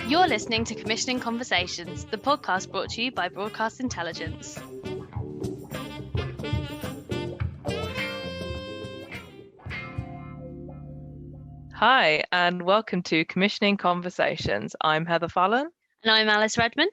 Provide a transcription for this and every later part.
You're listening to Commissioning Conversations, the podcast brought to you by Broadcast Intelligence. Hi, and welcome to Commissioning Conversations. I'm Heather Fallon. And I'm Alice Redman.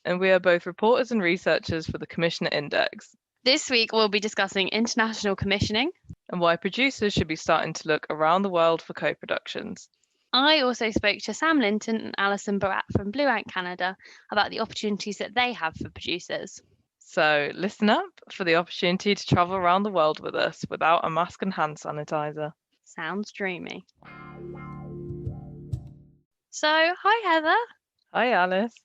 And we are both reporters and researchers for the Commissioner Index. This week we'll be discussing international commissioning. And why producers should be starting to look around the world for co-productions. I also spoke to Sam Linton and Alison Barrat from Blue Ant Canada about the opportunities that they have for producers. So listen up for the opportunity to travel around the world with us without a mask and hand sanitizer. Sounds dreamy. So, hi Heather. Hi Alice.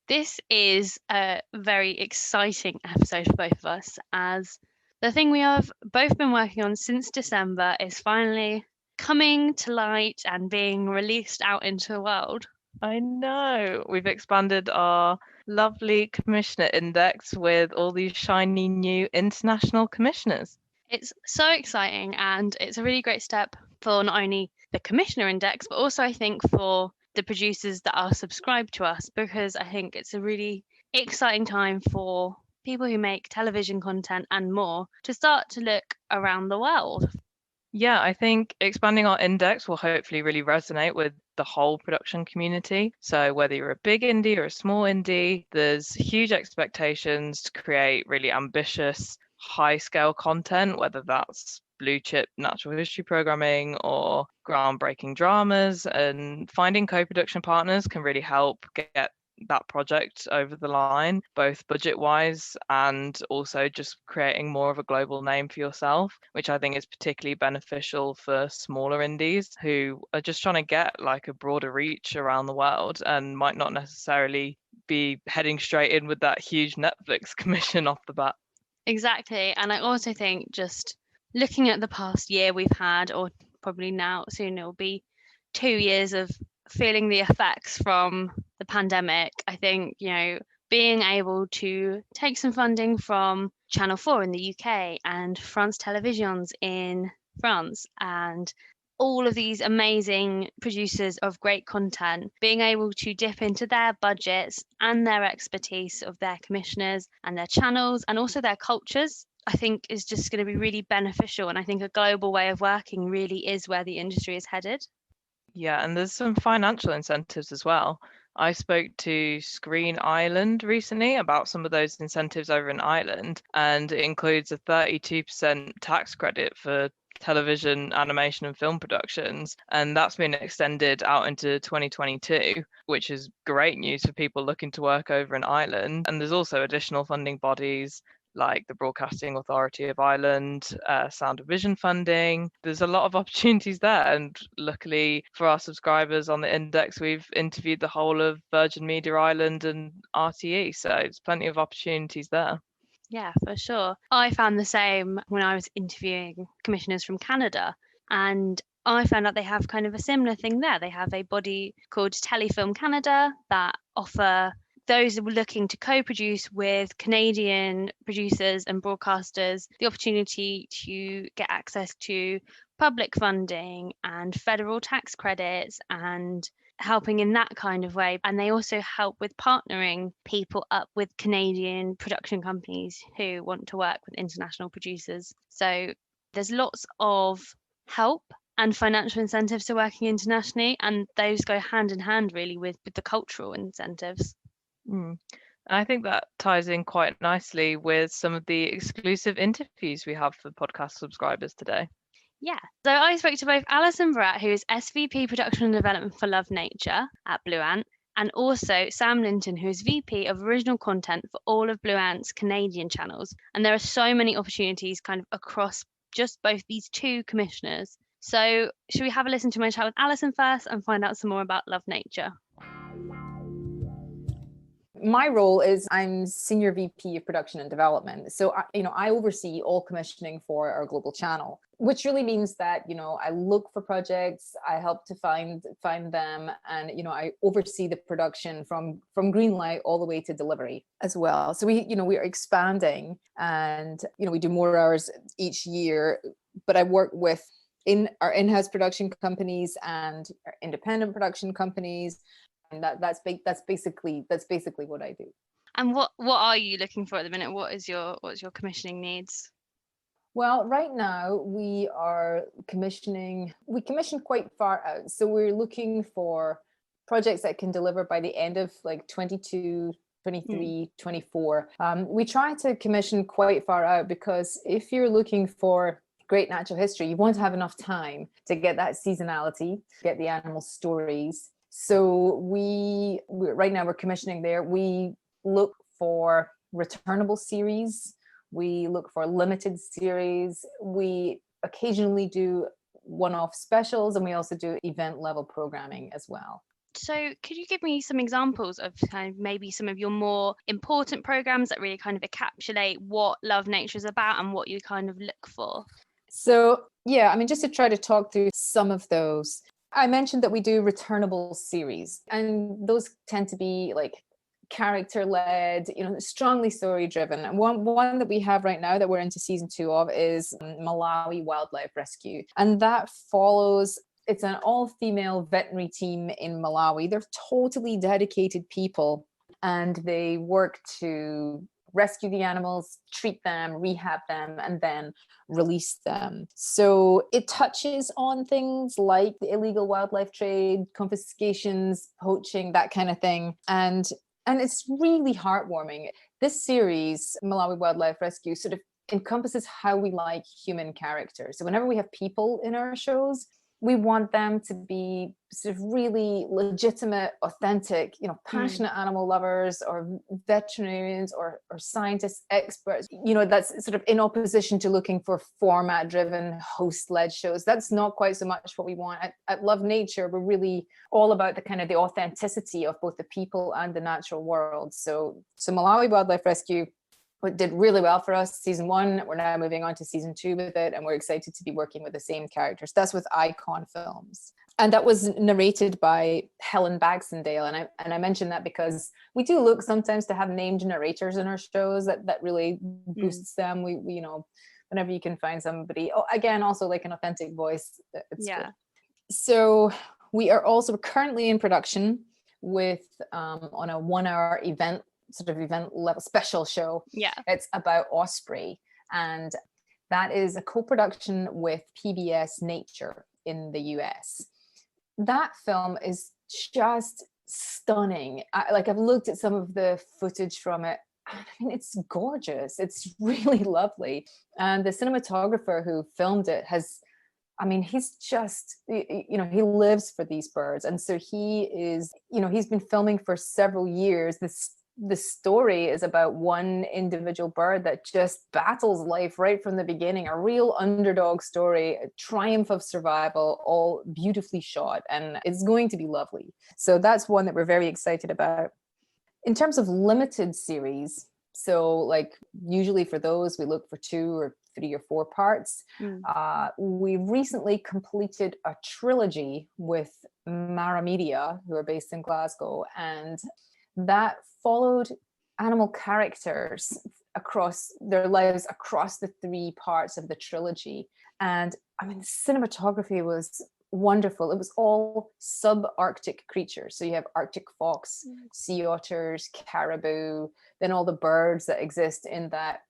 This is a very exciting episode for both of us, as the thing we have both been working on since December is finally coming to light and being released out into the world. I know. We've expanded our lovely Commissioner Index with all these shiny new international commissioners. It's so exciting, and it's a really great step for not only the Commissioner Index, but also I think for the producers that are subscribed to us, because I think it's a really exciting time for people who make television content and more to start to look around the world. Yeah, I think expanding our index will hopefully really resonate with the whole production community. So whether you're a big indie or a small indie, there's huge expectations to create really ambitious, high-scale content, whether that's blue chip natural history programming or groundbreaking dramas, and finding co-production partners can really help get that project over the line, both budget-wise and also just creating more of a global name for yourself, which I think is particularly beneficial for smaller indies who are just trying to get like a broader reach around the world and might not necessarily be heading straight in with that huge Netflix commission off the bat. Exactly. And I also think just looking at the past year we've had, or probably now soon it'll be 2 years of feeling the effects from the pandemic, I think, being able to take some funding from Channel 4 in the UK and France Télévisions in France and all of these amazing producers of great content, being able to dip into their budgets and their expertise of their commissioners and their channels and also their cultures, I think is just going to be really beneficial. And I think a global way of working really is where the industry is headed. Yeah, and there's some financial incentives as well. I spoke to Screen Ireland recently about some of those incentives over in Ireland, and it includes a 32% tax credit for television, animation and film productions, and that's been extended out into 2022, which is great news for people looking to work over in Ireland. And there's also additional funding bodies like the Broadcasting Authority of Ireland, Sound and Vision funding. There's a lot of opportunities there, and luckily for our subscribers on the index, we've interviewed the whole of Virgin Media Ireland and RTE, so there's plenty of opportunities there. Yeah, for sure. I found the same when I was interviewing commissioners from Canada, and I found out they have kind of a similar thing there. They have a body called Telefilm Canada that offer those who are looking to co-produce with Canadian producers and broadcasters the opportunity to get access to public funding and federal tax credits and helping in that kind of way. And they also help with partnering people up with Canadian production companies who want to work with international producers. So there's lots of help and financial incentives to working internationally, and those go hand in hand really with the cultural incentives. I think that ties in quite nicely with some of the exclusive interviews we have for podcast subscribers today. Yeah, so I spoke to both Alison Barrat, who is SVP Production and Development for Love Nature at Blue Ant, and also Sam Linton, who is VP of Original Content for all of Blue Ant's Canadian channels. And there are so many opportunities kind of across just both these two commissioners. So should we have a listen to my chat with Alison first and find out some more about Love Nature? My role is I'm Senior VP of Production and Development. So, I oversee all commissioning for our global channel, which really means that, I look for projects, I help to find them, and, I oversee the production from green light all the way to delivery as well. So we are expanding, and, we do more hours each year, but I work with our in-house production companies and our independent production companies. And that's basically what I do. And what are you looking for at the minute? What's your commissioning needs? Well, right now we commission quite far out. So we're looking for projects that can deliver by the end of like 22, 23, 24. We try to commission quite far out because if you're looking for great natural history, you want to have enough time to get that seasonality, get the animal stories. So right now we're commissioning there. We look for returnable series. We look for limited series. We occasionally do one-off specials, and we also do event level programming as well. So could you give me some examples of kind of maybe some of your more important programs that really kind of encapsulate what Love Nature is about and what you kind of look for? So yeah, just to try to talk through some of those. I mentioned that we do returnable series, and those tend to be like character-led, strongly story-driven. And one that we have right now that we're into season 2 of is Malawi Wildlife Rescue. And that follows, it's an all-female veterinary team in Malawi. They're totally dedicated people, and they work to rescue the animals, treat them, rehab them, and then release them. So it touches on things like the illegal wildlife trade, confiscations, poaching, that kind of thing. And it's really heartwarming. This series, Malawi Wildlife Rescue, sort of encompasses how we like human characters. So whenever we have people in our shows, we want them to be sort of really legitimate, authentic, passionate animal lovers or veterinarians or scientists, experts, that's sort of in opposition to looking for format-driven, host-led shows. That's not quite so much what we want. At Love Nature, we're really all about the kind of the authenticity of both the people and the natural world. So Malawi Wildlife Rescue did really well for us. Season 1, we're now moving on to season 2 with it, and we're excited to be working with the same characters. That's with Icon Films. And that was narrated by Helen Baxendale. And I mention that because we do look sometimes to have named narrators in our shows. That really boosts them. We whenever you can find somebody, again, also like an authentic voice, it's good. So we are also currently in production with on a 1-hour event level special show. It's about osprey, and that is a co-production with PBS Nature in the US. That film is just stunning. I've looked at some of the footage from it. It's gorgeous. It's really lovely. And the cinematographer who filmed it he's just, he lives for these birds. And so he's been filming for several years. The story is about one individual bird that just battles life right from the beginning, a real underdog story, a triumph of survival, all beautifully shot, and it's going to be lovely. So that's one that we're very excited about. In terms of limited series, so like usually for those, we look for 2 or 3 or 4 parts. We recently completed a trilogy with Mara Media, who are based in Glasgow, and that followed animal characters across their lives across the 3 parts of the trilogy. And the cinematography was wonderful. It was all subarctic creatures. So you have Arctic fox, sea otters, caribou, then all the birds that exist in that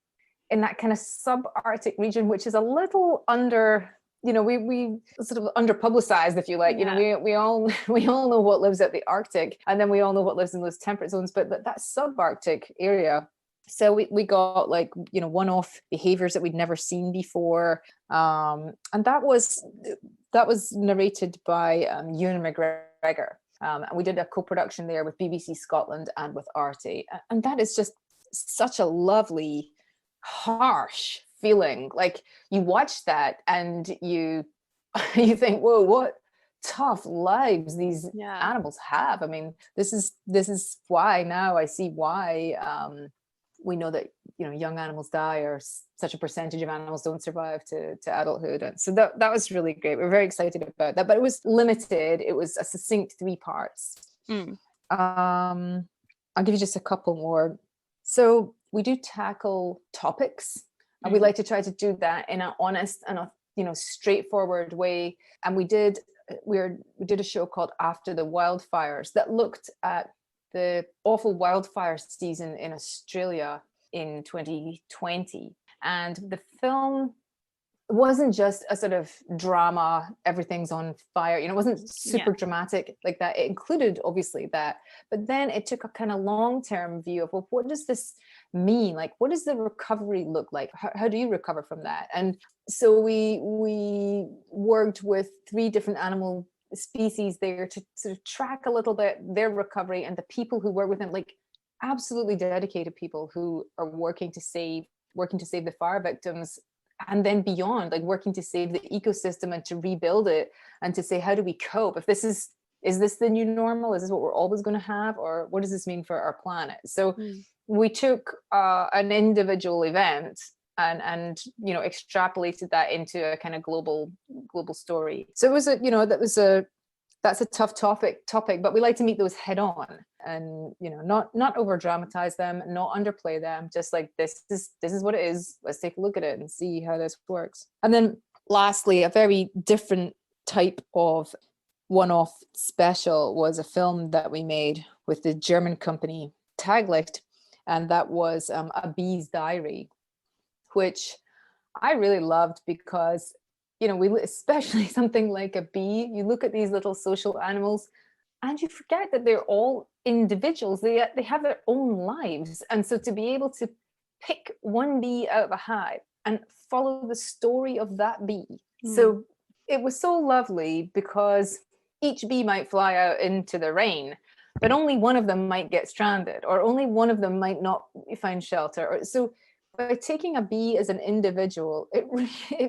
kind of subarctic region, which is a little under, we sort of under publicized, if you like. We all know what lives at the Arctic, and then we all know what lives in those temperate zones, but that subarctic area. So we got one-off behaviors that we'd never seen before, and that was narrated by Ewan McGregor, and we did a co-production there with BBC Scotland and with Arte, and that is just such a lovely, harsh feeling. Like you watch that and you think, whoa, tough lives these animals have. I mean, this is why now I see why we know that, you know, young animals die, or such a percentage of animals don't survive to adulthood. And so that was really great. We're very excited about that, but it was limited. It was a succinct 3 parts. I'll give you just a couple more. So we do tackle topics, and we like to try to do that in an honest and a, you know, straightforward way. And we did a show called After the Wildfires that looked at the awful wildfire season in Australia in 2020. And the film wasn't just a sort of drama, everything's on fire, you know, it wasn't super dramatic like that. It included obviously that, but then it took a kind of long-term view of, well, what does this mean? Like, what does the recovery look like? How do you recover from that? And so we worked with 3 different animal species there to sort of track a little bit their recovery, and the people who work with them, like absolutely dedicated people who are working to save the fire victims, and then beyond, like working to save the ecosystem and to rebuild it, and to say, how do we cope if this is this the new normal? Is this what we're always going to have, or what does this mean for our planet? So we took an individual event and you know, extrapolated that into a kind of global story. So it was that's a tough topic, but we like to meet those head on, and, you know, not over dramatize them, not underplay them, just like this is what it is. Let's take a look at it and see how this works. And then lastly, a very different type of one-off special was a film that we made with the German company Taglicht, and that was A Bee's Diary, which I really loved because, you know, especially something like a bee, you look at these little social animals and you forget that they're all individuals. They have their own lives. And so to be able to pick one bee out of a hive and follow the story of that bee. So it was so lovely because each bee might fly out into the rain, but only one of them might get stranded, or only one of them might not find shelter. So by taking a bee as an individual, it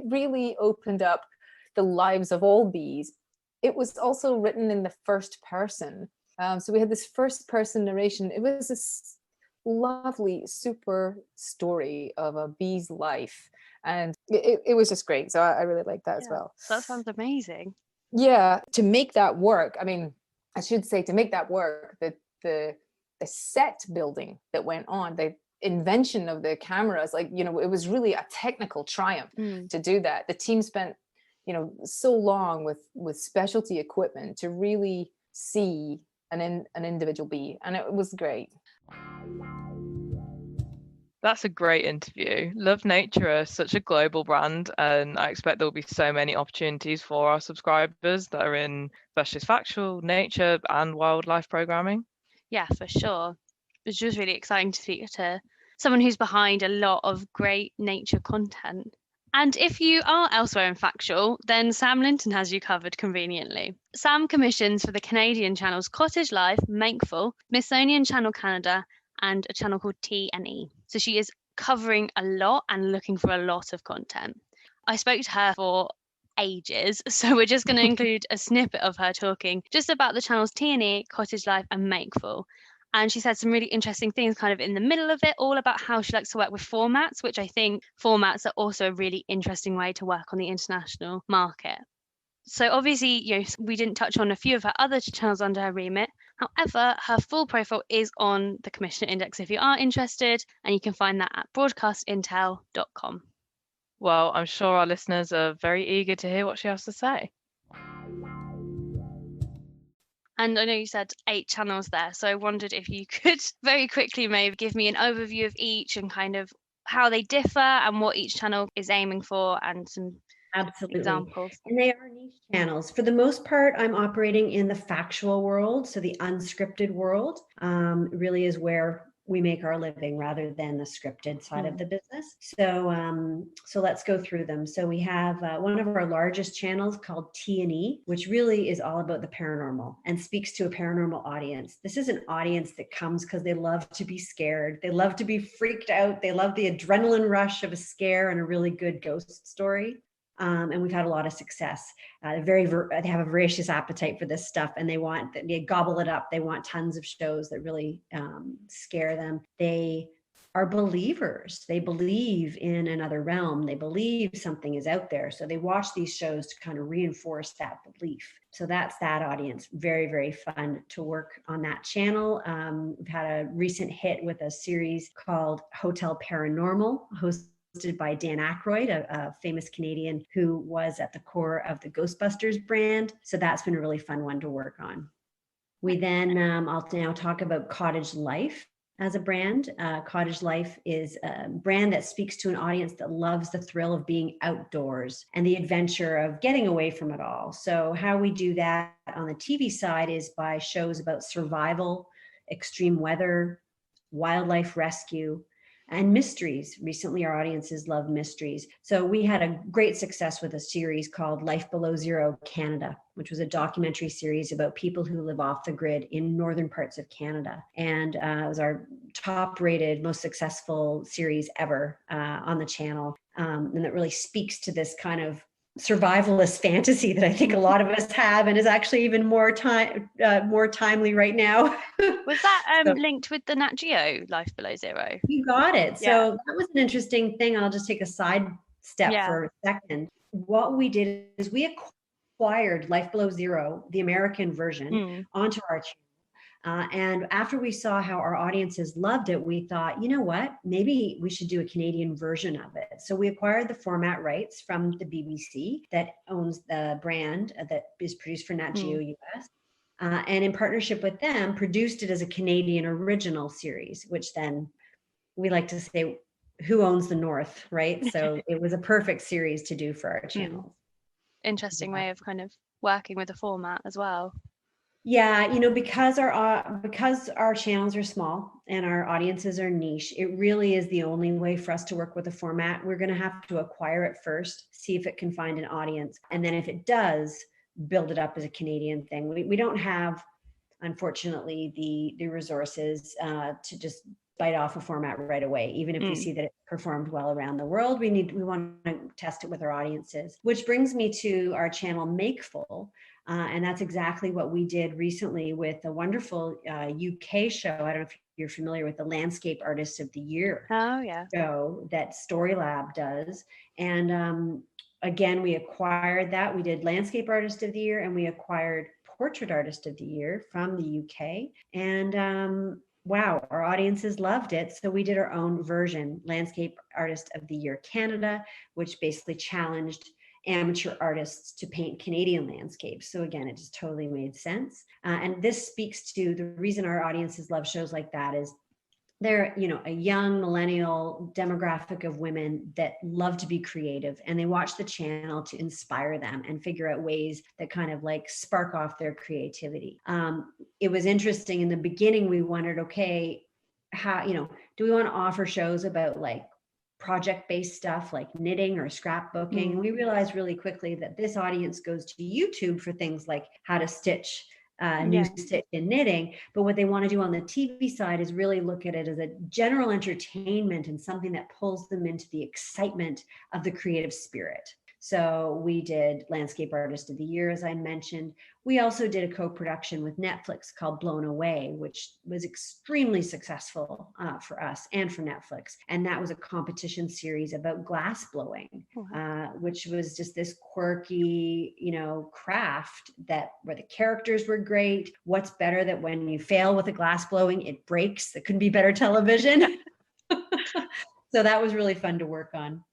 really opened up the lives of all bees. It was also written in the first person. So we had this first person narration. It was this lovely, super story of a bee's life. And it was just great. So I really like that as well. That sounds amazing. Yeah, to make that work, I mean, I should say, to make that work, the set building that went on, the invention of the cameras, like, you know, it was really a technical triumph to do that. The team spent, you know, so long with specialty equipment to really see an individual bee, and it was great. That's a great interview. Love Nature are such a global brand, and I expect there will be so many opportunities for our subscribers that are in specialist factual, nature and wildlife programming. Yeah, for sure. It's just really exciting to speak to someone who's behind a lot of great nature content. And if you are elsewhere in factual, then Sam Linton has you covered conveniently. Sam commissions for the Canadian channels Cottage Life, Makeful, Smithsonian Channel Canada, and a channel called T&E. So she is covering a lot and looking for a lot of content. I spoke to her for ages, so we're just going to include a snippet of her talking just about the channels T&E, Cottage Life, and Makeful. And she said some really interesting things kind of in the middle of it, all about how she likes to work with formats, which I think formats are also a really interesting way to work on the international market. So obviously, you know, we didn't touch on a few of her other channels under her remit. However, her full profile is on the Commissioner Index if you are interested, and you can find that at broadcastintel.com. Well, I'm sure our listeners are very eager to hear what she has to say. And I know you said 8 channels there, so I wondered if you could very quickly maybe give me an overview of each and kind of how they differ and what each channel is aiming for, and some examples. And they are niche channels. For the most part, I'm operating in the factual world. So the unscripted world really is where we make our living rather than the scripted side of the business. So let's go through them. So we have one of our largest channels called T&E, which really is all about the paranormal and speaks to a paranormal audience. This is an audience that comes because they love to be scared. They love to be freaked out. They love the adrenaline rush of a scare and a really good ghost story. And we've had a lot of success. They have a voracious appetite for this stuff, and they gobble it up. They want tons of shows that really scare them. They are believers. They believe in another realm. They believe something is out there. So they watch these shows to kind of reinforce that belief. So that's that audience. Very, very fun to work on that channel. We've had a recent hit with a series called Hotel Paranormal, hosted by Dan Aykroyd, a famous Canadian who was at the core of the Ghostbusters brand. So that's been a really fun one to work on. We then, I'll now talk about Cottage Life. As a brand, Cottage Life is a brand that speaks to an audience that loves the thrill of being outdoors and the adventure of getting away from it all. So how we do that on the TV side is by shows about survival, extreme weather, wildlife rescue, and mysteries. Recently, our audiences love mysteries. So we had a great success with a series called Life Below Zero Canada, which was a documentary series about people who live off the grid in northern parts of Canada. And it was our top rated, most successful series ever on the channel. And that really speaks to this kind of survivalist fantasy that I think a lot of us have, and is actually even more timely right now. Was that So, linked with the Nat Geo Life Below Zero? you got it. Yeah. So that was an interesting thing. I'll just take a side step for a second. What we did is we acquired Life Below Zero, the American version, onto our channel. And after we saw how our audiences loved it, we thought, you know what, maybe we should do a Canadian version of it. So we acquired the format rights from the BBC that owns the brand that is produced for Nat Geo US. And in partnership with them, produced it as a Canadian original series, which then we like to say, who owns the North, right? So it was a perfect series to do for our channel. Interesting way of kind of working with the format as well. Yeah, you know, because our channels are small and our audiences are niche, it really is the only way for us to work with a format. We're going to have to acquire it first, see if it can find an audience, and then if it does, build it up as a Canadian thing. We don't have, unfortunately, the resources to just bite off a format right away. Even if we see that it performed well around the world, we want to test it with our audiences. Which brings me to our channel Makeful. And that's exactly what we did recently with a wonderful UK show. I don't know if you're familiar with the Landscape Artist of the Year show that Storylab does. And again, we acquired that. We did Landscape Artist of the Year, and we acquired Portrait Artist of the Year from the UK. And wow, our audiences loved it. So we did our own version, Landscape Artist of the Year Canada, which basically challenged amateur artists to paint Canadian landscapes. So again, it just totally made sense. And this speaks to the reason our audiences love shows like that is they're, you know, a young millennial demographic of women that love to be creative, and they watch the channel to inspire them and figure out ways that kind of like spark off their creativity. It was interesting in the beginning. We wondered, okay, how, you know, do we want to offer shows about like project-based stuff like knitting or scrapbooking? And we realized really quickly that this audience goes to YouTube for things like how to stitch new stitch and knitting. But what they want to do on the TV side is really look at it as a general entertainment and something that pulls them into the excitement of the creative spirit. So we did Landscape Artist of the Year, as I mentioned. We also did a co-production with Netflix called Blown Away, which was extremely successful for us and for Netflix. And that was a competition series about glass blowing, which was just this quirky, you know, craft where the characters were great. What's better that when you fail with a glass blowing, it breaks? That couldn't be better television. So that was really fun to work on.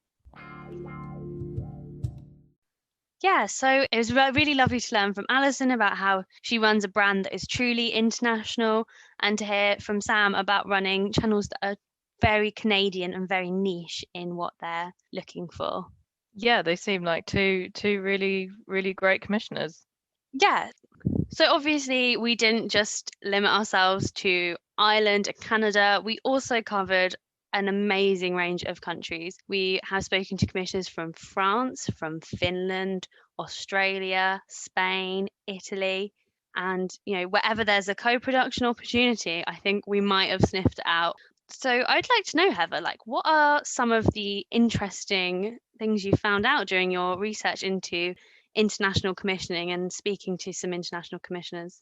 Yeah, so it was really lovely to learn from Alison about how she runs a brand that is truly international, and to hear from Sam about running channels that are very Canadian and very niche in what they're looking for. Yeah, they seem like two really, really great commissioners. Yeah. So obviously we didn't just limit ourselves to Ireland and Canada. We also covered an amazing range of countries. We have spoken to commissioners from France, from Finland, Australia, Spain, Italy, and, you know, wherever there's a co-production opportunity, I think we might have sniffed it out. So I'd like to know, Heather, like, what are some of the interesting things you found out during your research into international commissioning and speaking to some international commissioners?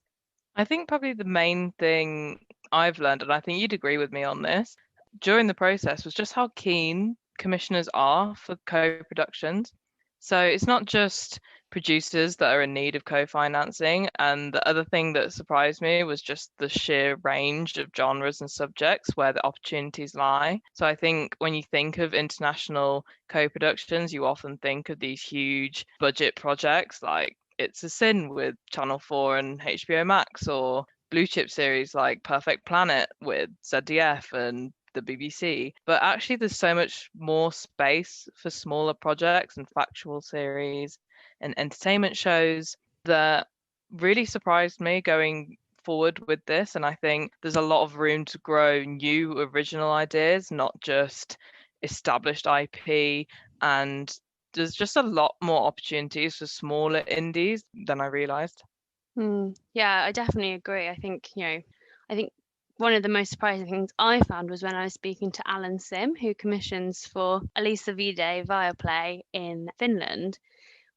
I think probably the main thing I've learned, and I think you'd agree with me on this, during the process was just how keen commissioners are for co-productions. So it's not just producers that are in need of co-financing. And the other thing that surprised me was just the sheer range of genres and subjects where the opportunities lie. So I think when you think of international co-productions, you often think of these huge budget projects like It's a Sin with Channel 4 and HBO Max, or blue chip series like Perfect Planet with ZDF and the BBC. But actually, there's so much more space for smaller projects and factual series and entertainment shows that really surprised me going forward with this. And I think there's a lot of room to grow new original ideas, not just established IP. And there's just a lot more opportunities for smaller indies than I realized. Yeah, I definitely agree. I think one of the most surprising things I found was when I was speaking to Alan Sim, who commissions for Elisa Vide Viaplay in Finland,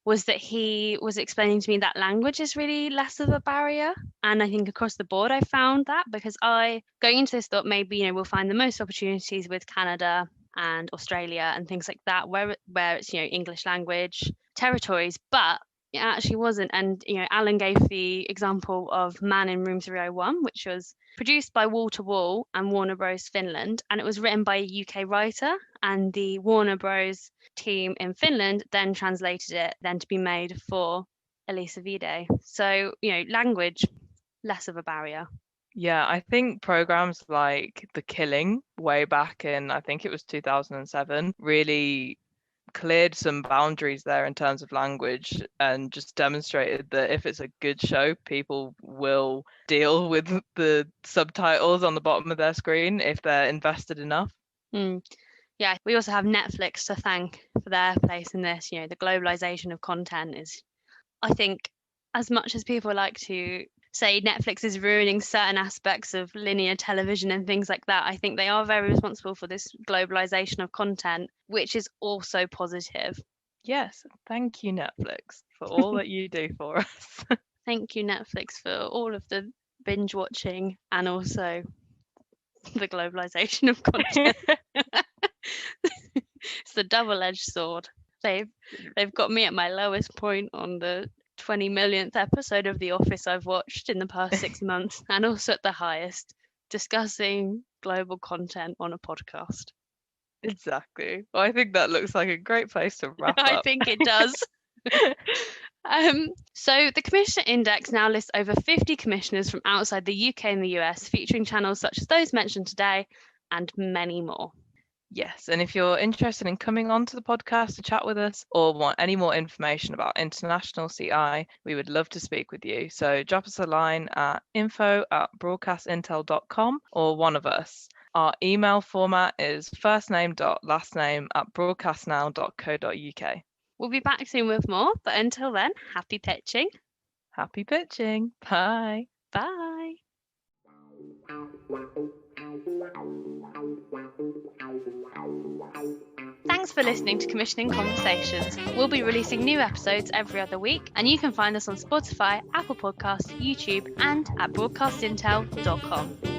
was that he was explaining to me that language is really less of a barrier. And I think across the board, I found that, because going into this, thought maybe, we'll find the most opportunities with Canada and Australia and things like that, where it's, English language territories, but it actually wasn't. And Alan gave the example of Man in Room 301, which was produced by Wall to Wall and Warner Bros. Finland, and it was written by a UK writer, and the Warner Bros. Team in Finland then translated it then to be made for Elisa Vide. So, language, less of a barrier. Yeah, I think programs like The Killing way back in, I think it was 2007, really cleared some boundaries there in terms of language and just demonstrated that if it's a good show, people will deal with the subtitles on the bottom of their screen if they're invested enough. Yeah, we also have Netflix to thank for their place in this. The globalization of content is, I think, as much as people like to say Netflix is ruining certain aspects of linear television and things like that, I think they are very responsible for this globalization of content, which is also positive. Yes, thank you, Netflix, for all that you do for us. Thank you, Netflix, for all of the binge watching and also the globalization of content. It's the double-edged sword. They've got me at my lowest point on the 20 millionth episode of The Office I've watched in the past 6 months, and also at the highest, discussing global content on a podcast. Exactly. Well, I think that looks like a great place to wrap up. I think it does. So the Commissioner Index now lists over 50 commissioners from outside the UK and the US, featuring channels such as those mentioned today and many more. Yes, and if you're interested in coming on to the podcast to chat with us or want any more information about international CI, we would love to speak with you. So drop us a line at info@broadcastintel.com or one of us. Our email format is firstname.lastname@broadcastnow.co.uk. We'll be back soon with more, but until then, happy pitching. Happy pitching. Bye. Bye. Thanks for listening to Commissioning Conversations. We'll be releasing new episodes every other week, and you can find us on Spotify, Apple Podcasts, YouTube, and at broadcastintel.com.